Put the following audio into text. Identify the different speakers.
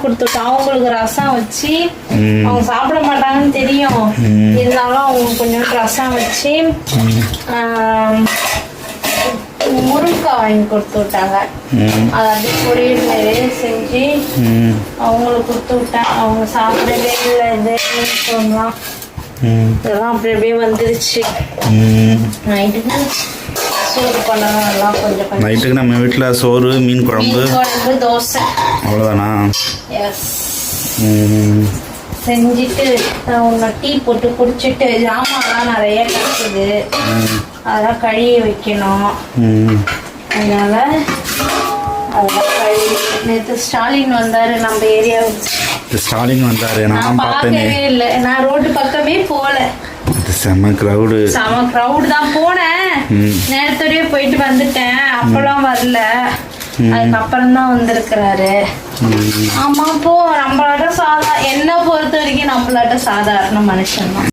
Speaker 1: கொடுத்துட்டோம். அவங்களுக்கு ரசம் வச்சு அவங்க சாப்பிட மாட்டாங்கன்னு தெரியும், இருந்தாலும் அவங்க கொஞ்சம் ரசம் வச்சு முருங்கைக்காய் வாங்கி கொடுத்து விட்டாங்க. அதை அப்படியே பொரியல் நிறைய செஞ்சு அவங்களுக்கு கொடுத்து விட்டேன். அவங்க சாப்பிடவே இல்லை, இதுன்னு சொல்லலாம். இதெல்லாம் அப்படி அப்படியே வந்துருச்சு. நைட்டுக்கு சோறு பண்ணலாம். எல்லாம் கொஞ்சம்
Speaker 2: நைட்டுக்கு நம்ம வீட்டில் சோறு, மீன் குழம்பு,
Speaker 1: தோசை,
Speaker 2: அவ்வளோதானா?
Speaker 1: எஸ். செஞ்சுட்டு உன்னை டீ போட்டு குடிச்சிட்டு ஜாமான்லாம் நிறைய கிடக்குது, அதெல்லாம் கழுவி வைக்கணும். அதனால அதெல்லாம் கழுவி. நேற்று ஸ்டாலின் வந்தாரு நம்ம ஏரியாவுக்கு.
Speaker 2: ஸ்டாலின் வந்தாரு, நான்
Speaker 1: பார்க்கவே இல்லை. நான் ரோட்டு பக்கமே போல.
Speaker 2: செம கிரவுடு
Speaker 1: தான். போனேன், நேரத்தோடய போயிட்டு வந்துட்டேன். அப்பெல்லாம் வரல, அதுக்கப்புறம் தான் வந்திருக்கிறாரு. ஆமா, போ. நம்மளாட்ட என்ன பொறுத்த வரைக்கும் நம்மளாட்ட சாதாரண மனுஷன் தான்.